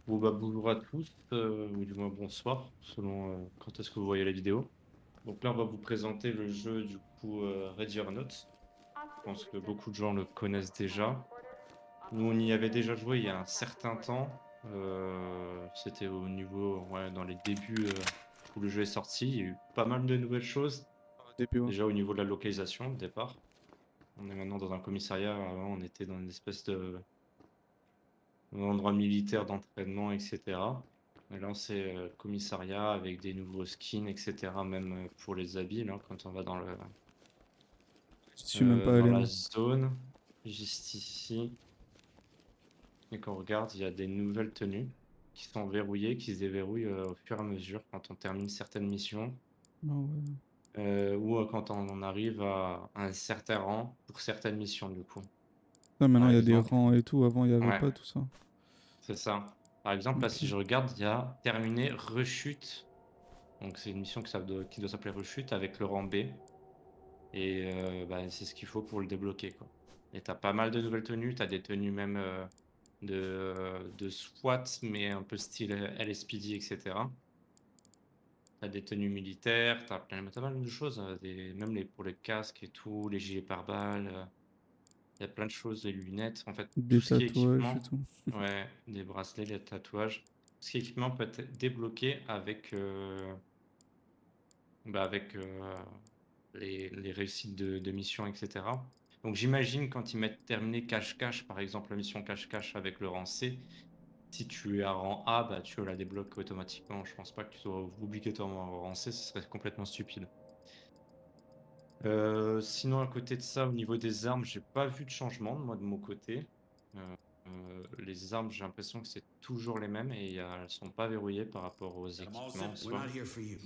Bon bah bonjour à tous, ou du moins bonsoir, selon quand est-ce que vous voyez la vidéo. Donc là on va vous présenter le jeu du coup Ready or Not. Je pense que beaucoup de gens le connaissent déjà. Nous on y avait déjà joué il y a un certain temps. C'était au niveau, ouais, dans les débuts où le jeu est sorti. Il y a eu pas mal de nouvelles choses. Au début, ouais. Déjà au niveau de la localisation de départ. On est maintenant dans un commissariat. Avant on était dans une espèce de endroit militaire d'entraînement, etc. Et là, c'est commissariat avec des nouveaux skins, etc. Même pour les habits, là, quand on va Je suis même pas dans allé, la moi. zone, juste ici, et qu'on regarde, il y a des nouvelles tenues qui sont verrouillées, qui se déverrouillent au fur et à mesure quand on termine certaines missions, Ah ouais. ou quand on en arrive à un certain rang pour certaines missions, du coup. Là, maintenant, Par il y a des exemple, rangs et tout. Avant, il n'y avait ouais, pas tout ça. c'est ça. Par exemple, là, Ok. si je regarde, il y a terminé rechute. Donc c'est une mission qui doit s'appeler Rechute avec le rang B. Et bah, c'est ce qu'il faut pour le débloquer, quoi. Et t'as pas mal de nouvelles tenues. T'as des tenues même de SWAT, mais un peu style LSPD, etc. T'as des tenues militaires, t'as mal de choses, même pour les casques et tout, les gilets pare-balles. Il y a plein de choses, les lunettes. En fait, tout Des ce qui est tatouages et équipement, tout. ouais, des bracelets, les tatouages. Tout ce qui est équipement peut être débloqué avec, avec les réussites de mission, etc. Donc j'imagine quand ils mettent terminé cache-cache, par exemple la mission cache-cache avec le rang C, si tu es à rang A, bah, tu la débloques automatiquement. Je pense pas que tu dois obligatoirement rang C, ce serait complètement stupide. Sinon, à côté de ça, au niveau des armes, j'ai pas vu de changement, moi, de mon côté. Les armes, j'ai l'impression que c'est toujours les mêmes et elles sont pas verrouillées par rapport aux Got them all équipements en zipped. We're soi. not here for you.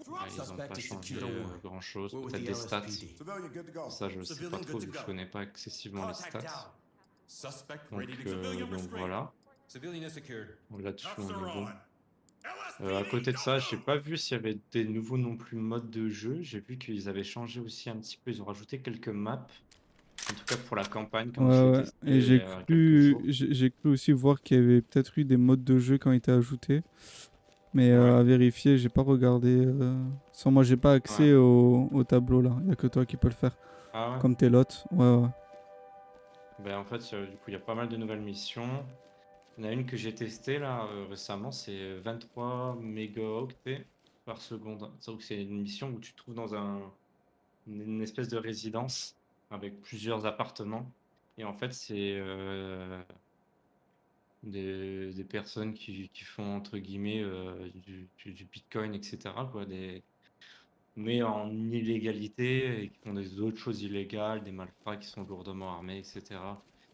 Ouais, ils ont pas Suspect is changé secure, don't worry. grand-chose. We're with Peut-être the des stats. LSPD. Civilian, good to go. Ça, je sais pas Civilian trop good to vu que je go. connais pas excessivement les Contact stats. down. Suspect Donc, ready to go. Civilian donc restrained. voilà. Civilian is secured. Là-dessus, Cuffs on est are bon. on. À LSPD, côté de don't ça, j'ai move. pas vu s'il y avait des nouveaux non plus modes de jeu. J'ai vu qu'ils avaient changé aussi un petit peu. Ils ont rajouté quelques maps. En tout cas pour la campagne, quand je Ouais, l'ai ouais. testé Et il y a quelques jours. j'ai cru aussi voir qu'il y avait peut-être eu des modes de jeu qui ont été ajoutés. Mais Ouais, à vérifier, j'ai pas regardé. Sans moi, j'ai pas ouais. accès au tableau là. Il y a que toi qui peux le faire. Ah ouais. Comme tes lots. Ouais, ouais. Ben, en fait, du coup, il y a pas mal de nouvelles missions. Il y en a une que j'ai testée là récemment, c'est 23 mégaoctets par seconde. Donc c'est une mission où tu te trouves dans une espèce de résidence avec plusieurs appartements. Et en fait, c'est des personnes qui font, entre guillemets, du Bitcoin, etc., quoi, mais en illégalité et qui font des autres choses illégales, des malfrats qui sont lourdement armés, etc.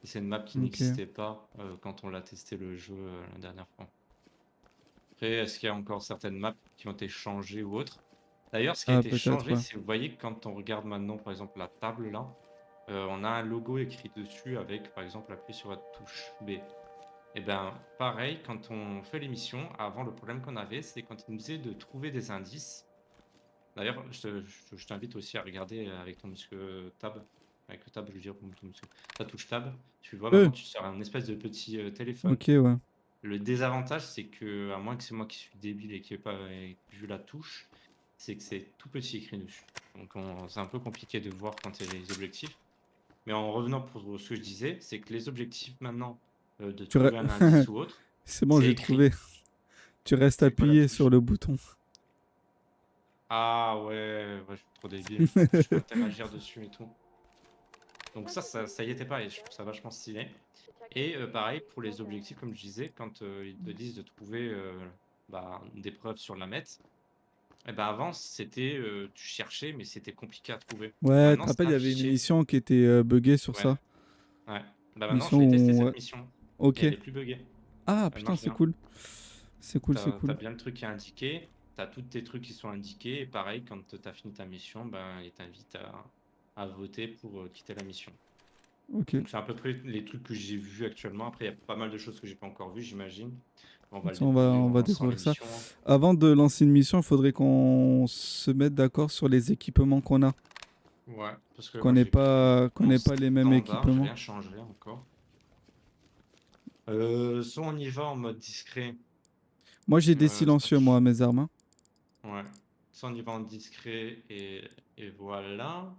Et c'est une map qui Ok. n'existait pas quand on l'a testé le jeu la dernière fois. Après, est-ce qu'il y a encore certaines maps qui ont été changées ou autres? D'ailleurs, ce qui a Ah, été peut-être, changé, ouais. c'est, vous voyez, quand on regarde maintenant, par exemple, la table là, on a un logo écrit dessus avec, par exemple, appuyez sur la touche B. Et ben, pareil, quand on fait l'émission, avant, le problème qu'on avait, c'est quand il nous disait de trouver des indices. D'ailleurs, je t'invite aussi à regarder avec ton muscle tab. Avec le tab, je veux dire, ton muscle. Ta touche tab. Tu vois, Euh, maintenant, tu sors un espèce de petit téléphone. ok, ouais. Le désavantage, c'est que, à moins que c'est moi qui suis débile et qui n'ai pas vu la touche, c'est que c'est tout petit écrit dessus. Donc, c'est un peu compliqué de voir quand il y a les objectifs. Mais en revenant pour ce que je disais, c'est que les objectifs maintenant, de Tu re- trouver un indice ou autre, C'est bon, c'est j'ai écrit. trouvé. Tu restes C'est quoi la appuyé touche? sur le bouton. Ah ouais, ouais, je suis trop débile. Je peux interagir dessus et tout. Donc ça y était pas, et je trouve ça vachement stylé. Et pareil pour les objectifs, comme je disais, quand ils te disent de trouver bah, des preuves sur la map, et ben avant c'était tu cherchais, mais c'était compliqué à trouver. Ouais, tu Maintenant te c'est rappelles, il y avait une affiché. émission qui était buggée sur Ouais, ça. ouais. Bah maintenant Mission je l'ai testé où... cette mission et Ok. elle est plus buggée. Ah, Elle putain, marche c'est bien. cool. C'est cool, c'est T'as cool. bien le truc qui est indiqué, t'as tous tes trucs qui sont indiqués, et pareil quand t'as fini ta mission, ben il t'invite à voter pour quitter la mission. Ok. Donc c'est à peu près les trucs que j'ai vus actuellement. Après, il y a pas mal de choses que j'ai pas encore vues, j'imagine. On va le Ça, découvrir on en va lançant découvrir ça. l'émission. Avant de lancer une mission, il faudrait qu'on se mette d'accord sur les équipements qu'on a. Ouais, parce que moi j'ai pris Qu'on en n'ait pas les mêmes standard, j'ai équipements. rien changé encore. Soit on y va en mode discret, Moi, j'ai des silencieux, moi, sach à mes armes, hein. ouais, soit on y va en discret et voilà,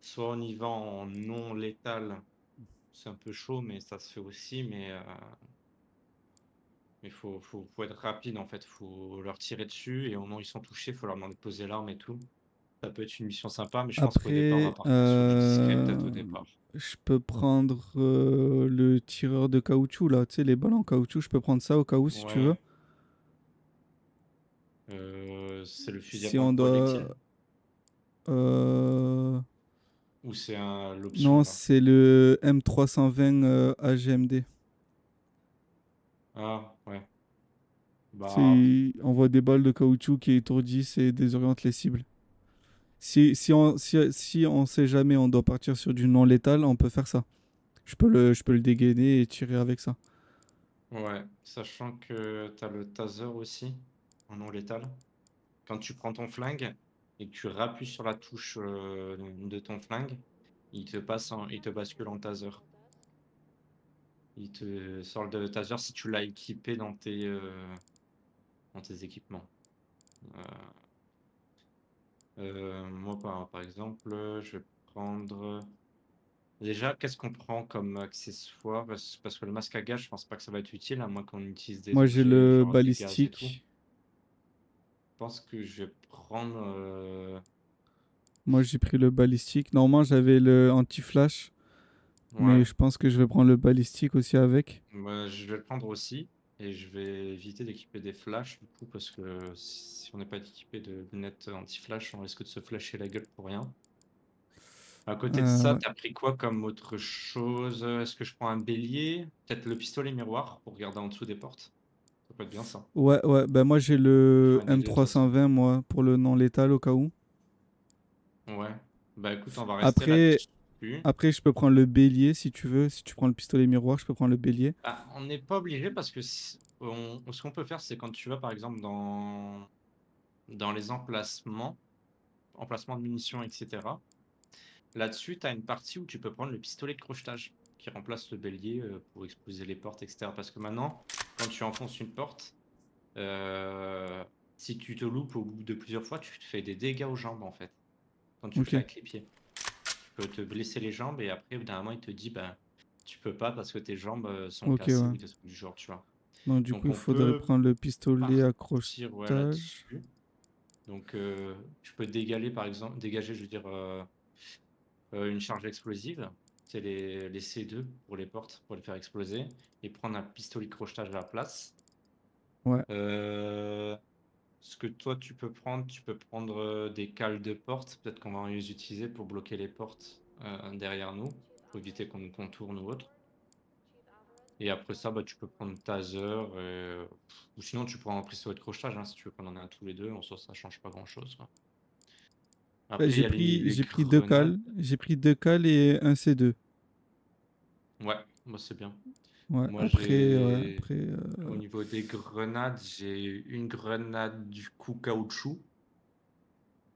soit on y va en non létal. C'est un peu chaud, mais ça se fait aussi, mais faut être rapide, en fait. Faut leur tirer dessus et au moment où ils sont touchés, faut leur demander de poser l'arme et tout. Ça peut être une mission sympa, mais je pense qu'au départ, on va Après, partir sur du discret peut-être au départ. je peux prendre le tireur de caoutchouc, là. Tu sais, les balles en caoutchouc, je peux prendre ça au cas où, si tu veux. Ouais, c'est le fusil à Si on pompe projectile? doit... euh, Ou c'est un l'option Non, là? c'est le M320 AGMD. Ah ouais. Bah C'est envoie des balles de caoutchouc qui étourdissent et désorientent les cibles. Si on sait jamais, on doit partir sur du non létal, on peut faire ça. Je peux le dégainer et tirer avec ça. ouais, sachant que t'as le taser aussi, en non létal. Quand tu prends ton flingue et que tu rappuies sur la touche de ton flingue, il te bascule en taser. Il te sort le taser si tu l'as équipé dans tes équipements. Euh, moi, par exemple, je vais prendre. Déjà, qu'est-ce qu'on prend comme accessoire? Parce que le masque à gaz, je pense pas que ça va être utile, à moins qu'on utilise des Moi, j'ai objets le genre du gaz et tout. balistique. Je pense que je vais prendre. Moi, j'ai pris le balistique. Normalement, j'avais le anti-flash, mais Ouais, je pense que je vais prendre le balistique aussi avec. moi, je vais le prendre aussi. Et je vais éviter d'équiper des flashs, du coup, parce que si on n'est pas équipé de lunettes anti-flash, on risque de se flasher la gueule pour rien. À côté de ça, Ouais. t'as pris quoi comme autre chose? Est-ce que je prends un bélier? Peut-être le pistolet miroir pour regarder en dessous des portes? Ça peut être bien ça. Ouais, ouais. Ben moi, j'ai On peut faire le une des deux de toute façon. M320, moi, pour le non létal au cas où. Ouais. Bah écoute, on va rester Après, là-dessus. après, je peux prendre le bélier si tu veux. Si tu prends le pistolet miroir, je peux prendre le bélier. Bah, on n'est pas obligé parce que ce qu'on peut faire, c'est quand tu vas par exemple dans les emplacements de munitions, etc. Là-dessus, tu as une partie où tu peux prendre le pistolet de crochetage qui remplace le bélier pour exploser les portes, etc. Parce que maintenant, quand tu enfonces une porte, euh, si tu te loupes au bout de plusieurs fois, tu te fais des dégâts aux jambes en fait. Quand tu le fais Ok, avec les pieds, tu peux te blesser les jambes et après, au bout d'un moment, il te dit, ben, tu peux pas parce que tes jambes sont ok, cassées ouais. ou des trucs du genre, tu vois. Donc, du coup, Donc il on faudrait peut prendre le pistolet partir ouais, accrochage. là-dessus. Donc tu peux dégaler par exemple, dégager, je veux dire, une charge explosive, c'est les C2 pour les portes, pour les faire exploser, et prendre un pistolet de crochetage à la place. Ouais. Euh, Ce que toi tu peux prendre des cales de porte, peut-être qu'on va les utiliser pour bloquer les portes derrière nous, pour éviter qu'on nous contourne ou autre. Et après ça, bah, tu peux prendre taser, ou sinon tu prends un pistolet de crochetage, hein, si tu veux qu'on en ait un tous les deux, en soi ça change pas grand-chose, quoi. Bah, Après, il y a les j'ai pris deux grenades. cales. J'ai pris deux cales et un C2. Ouais, moi c'est bien. Ouais, Moi après, ouais, j'ai, après. au niveau des grenades, j'ai une grenade du coup caoutchouc.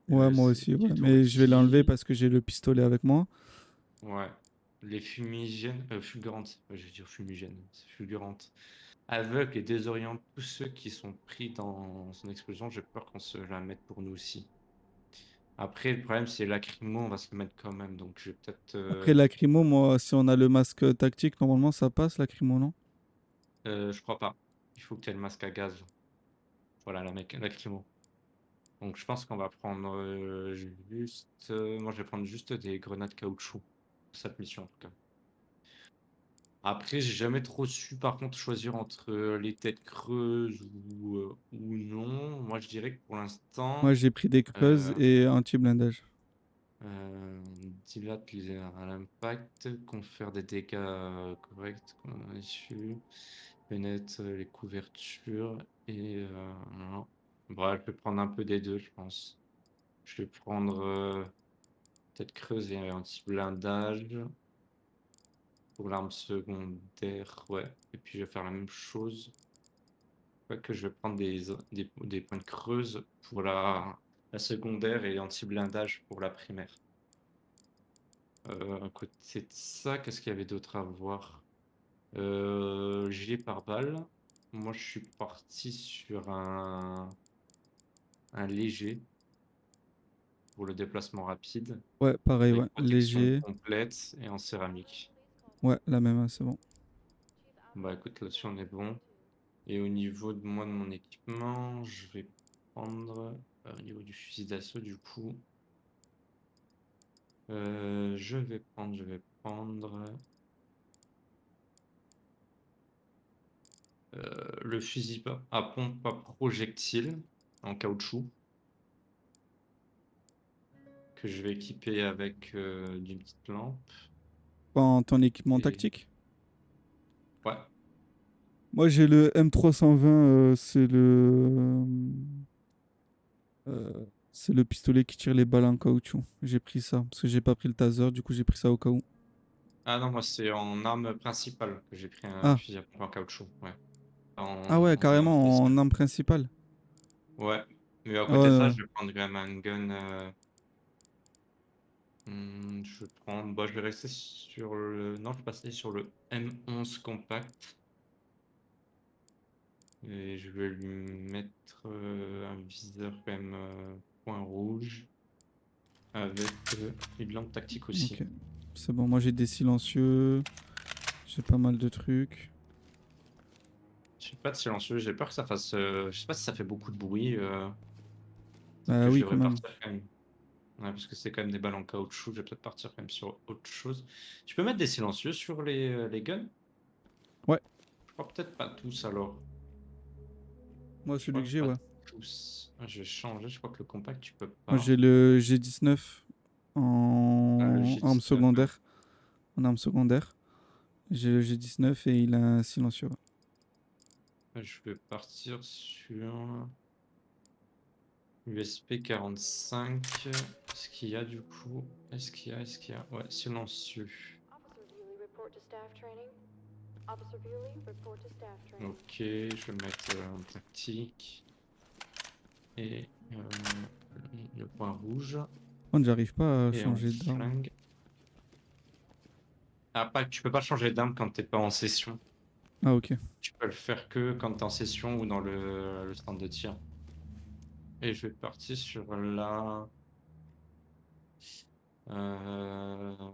Ouais, moi C'est aussi, qui ouais. Mais je vais l'enlever étourdit. parce que j'ai le pistolet avec moi. Ouais. Les fumigènes, fulgurantes, ouais, je vais dire fumigènes, c'est fulgurante. Aveugle et désoriente tous ceux qui sont pris dans son explosion. J'ai peur qu'on se la mette pour nous aussi. Après, le problème, c'est lacrymo, on va se le mettre quand même. Donc, je vais peut-être. Après, lacrymo, moi, si on a le masque tactique, normalement, ça passe, lacrymo, non? Je crois pas. Il faut que tu aies le masque à gaz. Voilà, lacrymo. Donc, je pense qu'on va prendre juste. Moi, je vais prendre juste des grenades caoutchouc pour cette mission, en tout cas. Après, j'ai jamais trop su, par contre, choisir entre les têtes creuses ou non. Moi, je dirais que pour Moi, l'instant, j'ai pris des creuses euh, et anti-blindage. dilate à l'impact, confère des dégâts corrects qu'on a issus, pénètre les couvertures et non. Bref, je vais prendre un peu des deux, je pense. Je vais prendre tête creuse et anti-blindage pour l'arme secondaire, ouais. Et puis je vais faire la même chose. Que je vais prendre des points de creuse pour la secondaire et anti-blindage pour la primaire. À côté de ça, qu'est-ce qu'il y avait d'autre à voir? Gilet pare-balles. Moi, je suis parti sur un léger pour le déplacement rapide, Ouais, pareil, avec ouais. protection Léger. complète et en céramique. Ouais, la même, hein, c'est bon. Bah écoute, là-dessus on est bon. Et au niveau de moi, de mon équipement, je vais prendre, au niveau du fusil d'assaut, du coup, je vais prendre le fusil à pompe à projectile en caoutchouc que je vais équiper avec d'une petite lampe. En ton équipement Et tactique? ouais, Moi, j'ai le M320, c'est le pistolet qui tire les balles en caoutchouc. J'ai pris ça, parce que j'ai pas pris le taser, du coup j'ai pris ça au cas où. ah non, moi c'est en arme principale que j'ai pris un Ah, fusil à pompe en caoutchouc. Ouais, ah ouais, en arme carrément en principale. arme principale. Ouais, mais à Ah ouais, côté de ça, ouais. je vais prendre quand même un gun. Je vais prendre, bah, je vais rester sur le, non, je vais passer sur le M11 compact et je vais lui mettre un viseur quand même point rouge avec une lampe tactique aussi. Ok, c'est bon, moi j'ai des silencieux, j'ai pas mal de trucs. J'ai pas de silencieux, j'ai peur que ça fasse, je sais pas si ça fait beaucoup de bruit, peut-être Bah que je oui, quand devrais même. partir quand même. Ouais, parce que c'est quand même des balles en caoutchouc, je vais peut-être partir quand même sur autre chose. Tu peux mettre des silencieux sur les guns? Ouais, Je crois peut-être pas tous alors. moi Je celui crois que que j'ai, pas ouais. tous. Ah, je vais changer, je crois que le compact, tu peux Moi pas. j'ai le G19 Ah, le en arme G19, ouais. secondaire. En arme secondaire. J'ai le G19 et il a un silencieux. Ouais. Je vais partir sur USP 45. Est-ce qu'il y a du coup? Est-ce qu'il y a? Ouais, silencieux. Ok, je vais mettre en tactique. Et le point rouge. Moi, j'arrive pas à Et en changer d'arme. flingue. Ah, pas, tu peux pas changer d'arme quand t'es pas en session. Ah, ok. Tu peux le faire que quand t'es en session ou dans le stand de tir. Et je vais partir sur la. euh,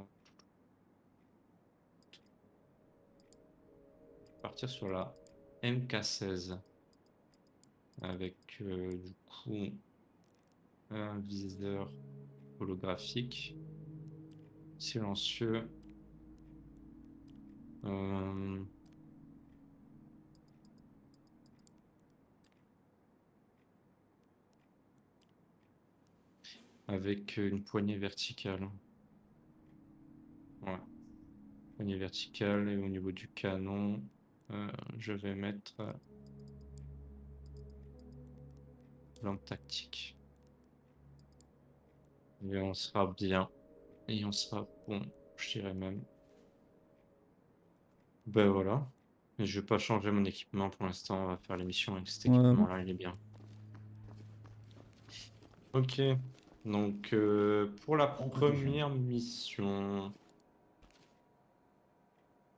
partir sur la MK16 avec du coup un viseur holographique silencieux, euh, avec une poignée verticale. Ouais, poignée verticale et au niveau du canon, je vais mettre lampe tactique. Et on sera bien. Et on sera bon, je dirais même. Ben voilà. Et je vais pas changer mon équipement pour l'instant. On va faire l'émission avec cet Ouais, ouais. équipement-là, il est bien. Ok. Donc pour la première mission,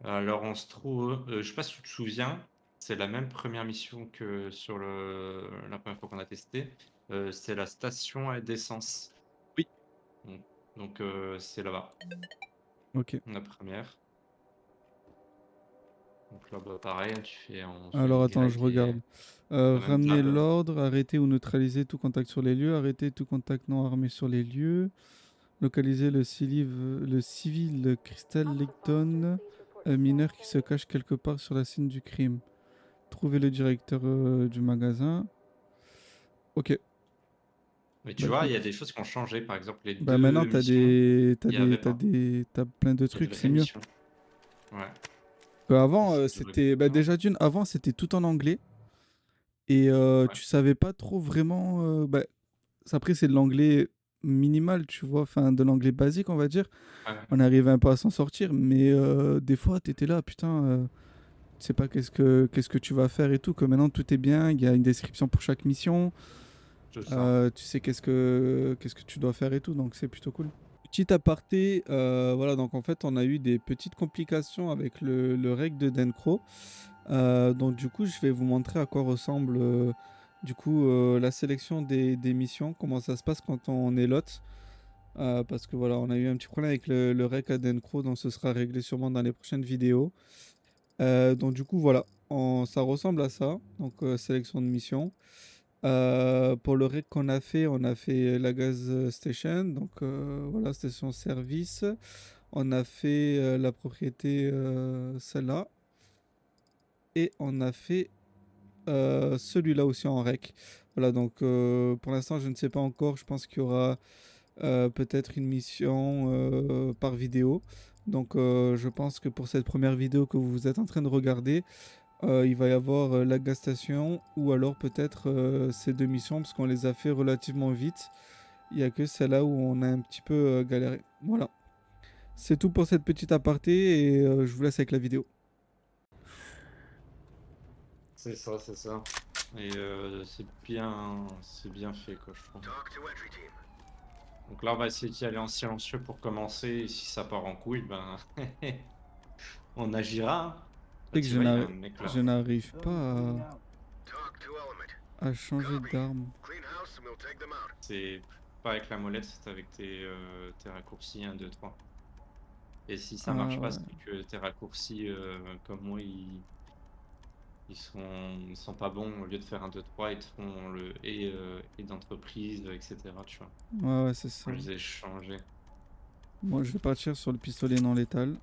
alors on se trouve, je sais pas si tu te souviens, c'est la même première mission que sur la première fois qu'on a testé. C'est la station à d'essence. Oui. Donc, c'est là-bas, Ok. la première. Donc là, bah, pareil, tu fais en souligne Alors, attends, je Y et regarde. la même Ramener table. l'ordre, arrêter ou neutraliser tout contact sur les lieux, arrêter tout contact non armé sur les lieux, localiser le civil Crystal Layton, un mineur qui se cache quelque part sur la scène du crime. Trouver le directeur du magasin. Ok. Mais tu Bah vois, il y a écoute. des choses qui ont changé. Par exemple, les Bah deux maintenant, t'as missions, des, t'as il n'y des, avait t'as pas. des, t'as plein de Il y a trucs, des c'est vraies mieux. missions. Ouais. Avant, C'est du c'était, bah recrutement. déjà d'une, avant c'était tout en anglais et Ouais. tu savais pas trop vraiment. Bah, après c'est de l'anglais minimal, tu vois, enfin de l'anglais basique, on va dire. Ouais. On arrivait un peu à s'en sortir, mais des fois t'étais là, putain, tu sais pas qu'est-ce que tu vas faire et tout. Que maintenant tout est bien, il y a une description pour chaque mission, C'est ça. tu sais qu'est-ce que tu dois faire et tout, donc c'est plutôt cool. Petit aparté, voilà, donc en fait, on a eu des petites complications avec le reg de Dencro. Donc du coup, je vais vous montrer à quoi ressemble du coup la sélection des missions, comment ça se passe quand on est lot. Parce que voilà, on a eu un petit problème avec le rec à Dencro, donc ce sera réglé sûrement dans les prochaines vidéos. Donc du coup, voilà, ça ressemble à ça, donc sélection de mission. Pour le rec qu'on a fait, on a fait la gas station, donc voilà, station service. On a fait la propriété, celle-là. Et on a fait celui-là aussi en rec. Voilà, donc pour l'instant, je ne sais pas encore. Je pense qu'il y aura peut-être une mission par vidéo. Donc je pense que pour cette première vidéo que vous êtes en train de regarder, il va y avoir la gas station ou alors peut-être ces deux missions parce qu'on les a fait relativement vite. Il n'y a que celle-là où on a un petit peu galéré. Voilà. C'est tout pour cette petite aparté et je vous laisse avec la vidéo. C'est ça, c'est ça. Et c'est bien fait, quoi, je trouve. Donc là, on va essayer d'y aller en silencieux pour commencer. Et si ça part en couille, ben, on agira. Hein. Ah, C'est que tu vois, il y a un mec là. je n'arrive pas à changer d'arme. C'est pas avec la molette, c'est avec tes raccourcis 1, 2, 3. Et si ça Ah marche pas, ouais. c'est que tes raccourcis, comme moi, ils sont pas bons. Au lieu de faire 1, 2, 3, ils te font le et d'entreprise, etc. Tu vois. Ouais, ouais, c'est ça. Je les ai changés. Moi, je vais partir sur le pistolet non létal.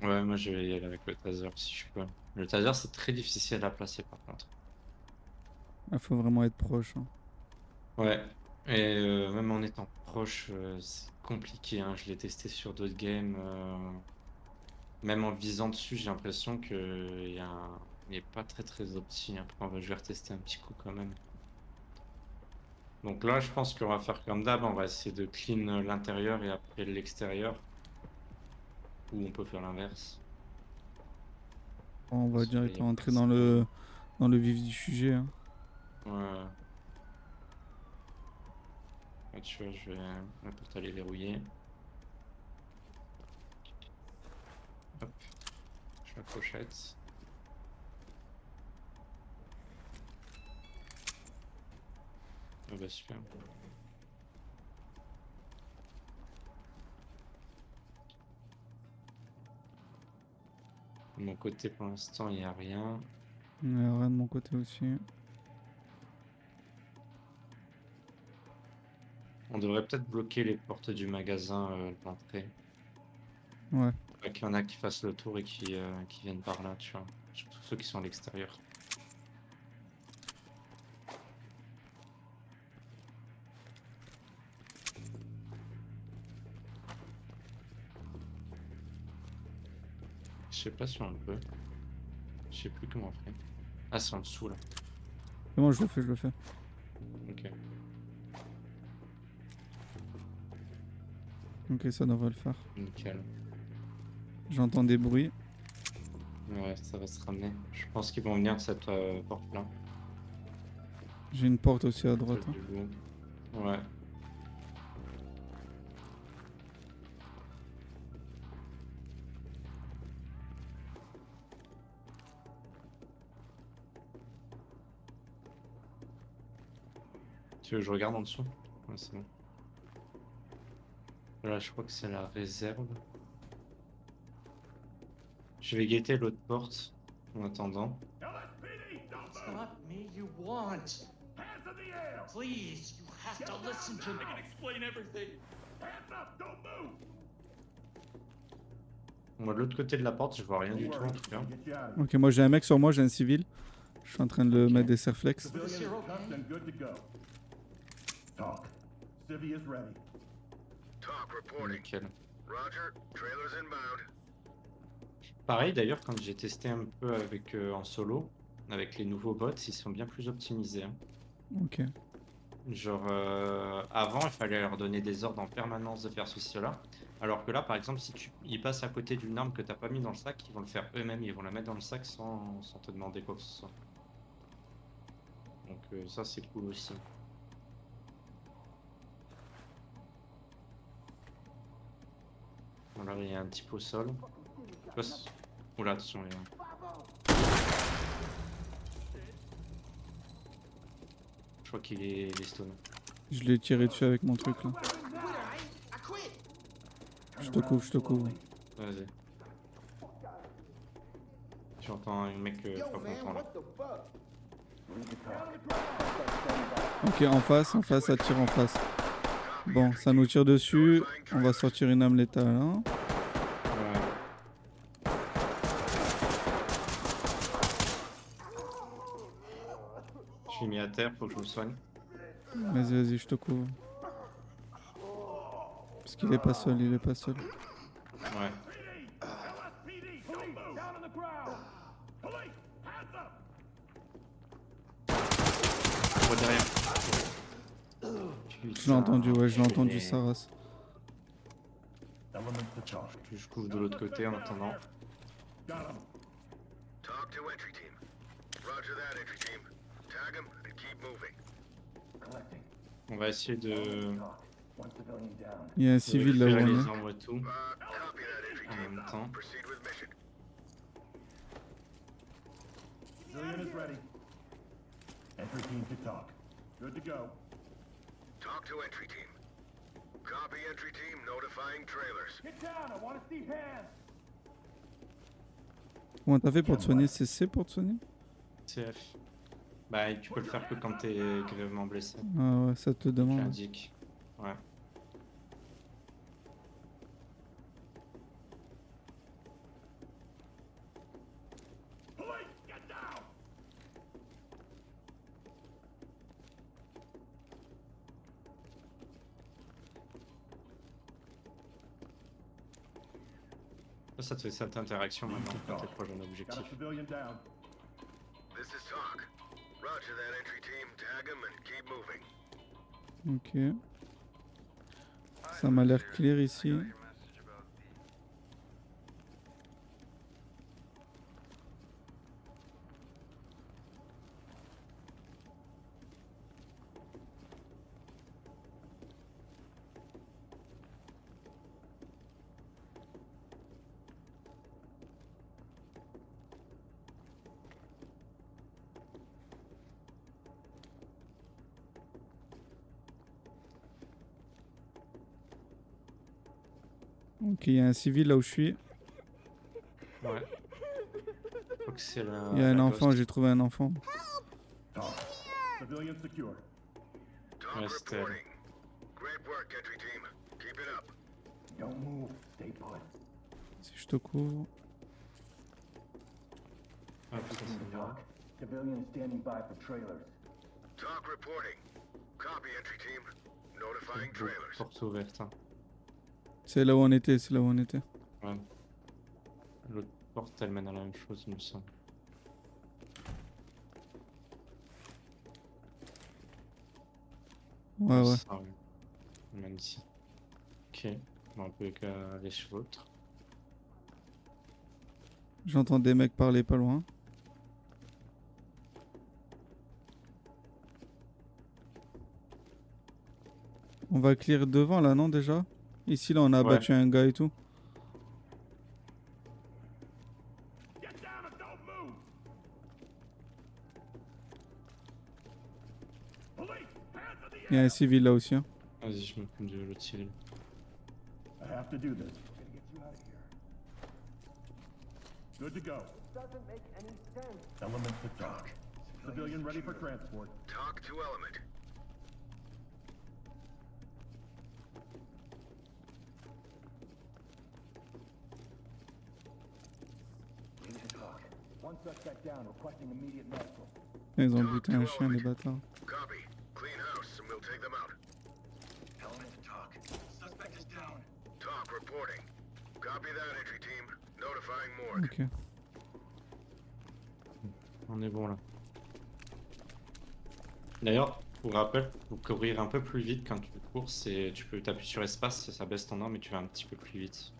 Ouais, moi je vais y aller avec le taser si je peux. Le taser, c'est très difficile à placer par contre. Il faut vraiment être proche, hein. Ouais, et même en étant proche, c'est compliqué, hein. Je l'ai testé sur d'autres games. Même en visant dessus, j'ai l'impression que il est pas très très opti. Après, je vais retester un petit coup quand même. Donc là, je pense qu'on va faire comme d'hab. On va essayer de clean l'intérieur et après l'extérieur. Ou on peut faire l'inverse. On va Parce que là, il y a directement entrer personne. dans le vif du sujet, hein. Ouais. Ouais, tu vois, je vais la porte aller verrouiller. Hop, je la pochette. Ah bah super. De mon côté, pour l'instant, il n'y a rien. Rien de mon côté aussi. On devrait peut-être bloquer les portes du magasin, l'entrée. Ouais. Pas qu'il y en a qui fassent le tour et qui viennent par là, tu vois. Surtout ceux qui sont à l'extérieur. Je sais pas si on peut. Je sais plus comment on fait. Ah, c'est en dessous là. C'est bon, je le fais, je le fais. Ok. Ok, ça devrait le faire. Nickel. J'entends des bruits. Ouais, ça va se ramener. Je pense qu'ils vont venir de cette porte là. J'ai une porte aussi à droite, Celle hein. du bout. Ouais. Tu veux que je regarde en dessous? Ouais, c'est bon. Là, je crois que c'est la réserve. Je vais guetter l'autre porte en attendant. It's not me you want. Hands in the air! Please, you have to listen to me. I can explain everything. Hands up! Don't move! Moi, de l'autre côté de la porte, je vois rien du tout en tout cas. Get you out of here. Ok, moi j'ai un mec sur moi, j'ai un civil. Je suis en train de le Ok. mettre des serflex. Civilian is You're cuffed okay. and good to go. Talk. Civvy is ready. Talk reporting. Nickel. Roger, trailers inbound. Pareil d'ailleurs, quand j'ai testé un peu avec en solo, avec les nouveaux bots, ils sont bien plus optimisés. Hein. Ok. Genre, avant, il fallait leur donner des ordres en permanence de faire ceci, cela. Alors que là, par exemple, si ils passent à côté d'une arme que t'as pas mis dans le sac, ils vont le faire eux-mêmes, ils vont la mettre dans le sac sans te demander quoi que ce soit. Donc ça, c'est cool aussi. Voilà, il y a un type au sol. Oula, attention, il y a... Je crois qu'il est stone. Je l'ai tiré dessus avec mon truc là. Je te couvre, je te couvre. Vas-y. J'entends un mec pas content là. Ok, en face, ça tire en face. Bon, ça nous tire dessus. On va sortir une âme létale. Hein. Ouais. Je suis mis à terre, faut que je me soigne. Vas-y, vas-y, je te couvre. Parce qu'il est pas seul, il est pas seul. Ouais. LSPD, don't move. Down on the ground. Police, hands up. Je vois derrière. Je l'ai entendu, ouais, je l'ai entendu, Et sa race. Elements to talk. je couvre de l'autre côté en attendant. Got him. Talk to entry team. Roger that, entry team. Tag him and keep moving. Collecting. On va essayer de One civilian down. Il y a un civil là où récupérer on les est. armes et tout Copy that, entry en team. même temps. Proceed with mission. Civilian is ready. Entry team to talk. Good to go. Talk to entry team. Copy entry team notifying trailers. Get down. I want to see hands. Comment t'as fait pour te soigner? C'est C pour te soigner? CF. Bah, tu peux le faire que quand t'es grièvement blessé. Ah ouais, ça te Tu demande. indiques. Ouais. Police, get down. Ça te fait cette interaction maintenant quand t'es proche d'un Got a objectif. civilian down. This is talk. Roger that, entry team. Tag him and keep moving. Ok. Ça m'a l'air clair ici. Ok, il y a un civil là où je suis. Ouais. Je crois que c'est la. Il y a un la enfant, ghost. j'ai trouvé un enfant. Talk. Civilian secure. Talk Ouais, c'était- reporting. Great work, entry team. Keep it up. Don't move. Stay put. Si je te couvre. Ah putain, c'est bien. Talk. Civilian standing by for trailers. Talk reporting. Copy, entry team. Notifying trailers. Porte ouverte. Hein. C'est là où on était, c'est là où on était. Ouais. L'autre porte, elle mène à la même chose, il me semble. Ouais, ouais. Ça, ouais. Elle mène ici. Ok. Bon, on peut aller sur l'autre. J'entends des mecs parler pas loin. On va clear devant là, non déjà? Ici là on a Ouais. abattu un gars et tout. Get down and don't move. Police, hands in the Il y a air. un civil là aussi. Hein. Vas-y, je m'occupe de l'autre civil. I have to do this. Gotta get you out of here. Good to go. Doesn't make any sense. Elements to talk. Civilian ready for transport. Talk to element. Need to talk. One suspect down, requesting immediate medical. Ils ont buté un chien les bâtards. Copy. Clean house and we'll take them out. Element to talk. Suspect is down. Talk reporting. Copy that, entry team. Notifying morgue. Ok. On est bon là. D'ailleurs, pour rappel, pour courir un peu plus vite quand tu cours, tu peux t'appuyer sur espace, ça baisse ton arme et tu vas un petit peu plus vite.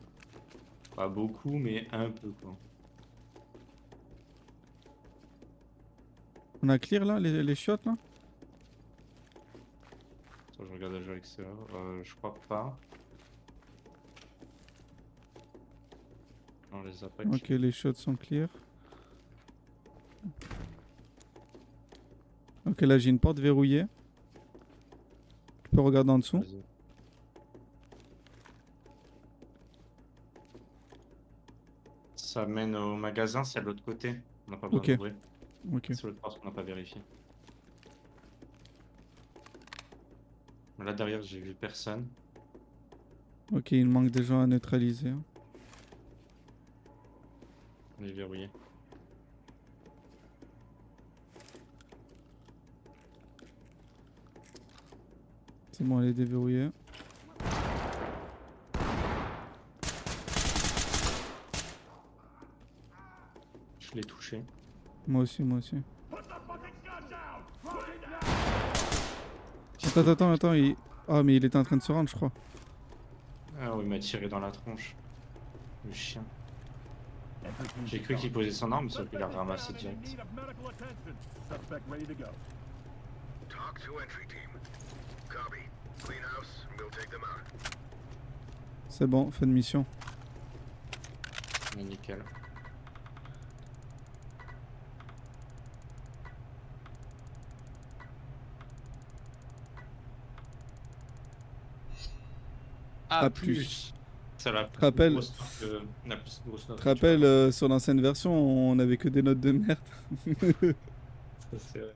Pas beaucoup, mais un peu quoi. On a clear là les chiottes là? Attends, je regarde le jeu à l'extérieur. Je crois pas. les a pas Ok, tués. les shots sont clear. Ok, là j'ai une porte verrouillée. Tu peux regarder en dessous. Vas-y. Ça mène au magasin, c'est de l'autre côté. On n'a pas besoin Ok. d'ouvrir. Ok. C'est l'autre porte qu'on n'a pas vérifié. Là derrière, j'ai vu personne. Ok, il manque des gens à neutraliser. Hein. On est verrouillé. C'est bon, elle est déverrouillée. Je l'ai touché. Moi aussi, moi aussi. Put the fucking gun down! Put it down! Attends, il... Ah, mais il était en train de se rendre, je crois. Ah oui, il m'a tiré dans la tronche. Le chien. Entry team J'ai to cru talk. qu'il posait son arme, sauf qu'il a Suspect is ramassé down and in direct. need of medical attention. Suspect ready to go. Talk to entry team. Copy. Clean house, and we'll take them out. C'est bon, fin de mission. Mais nickel. À plus. C'est la plus Rappel- grosse note que- la plus grosse note Tu te que tu rappelles, peux avoir. sur l'ancienne version, on avait que des notes de merde. Ça, c'est vrai.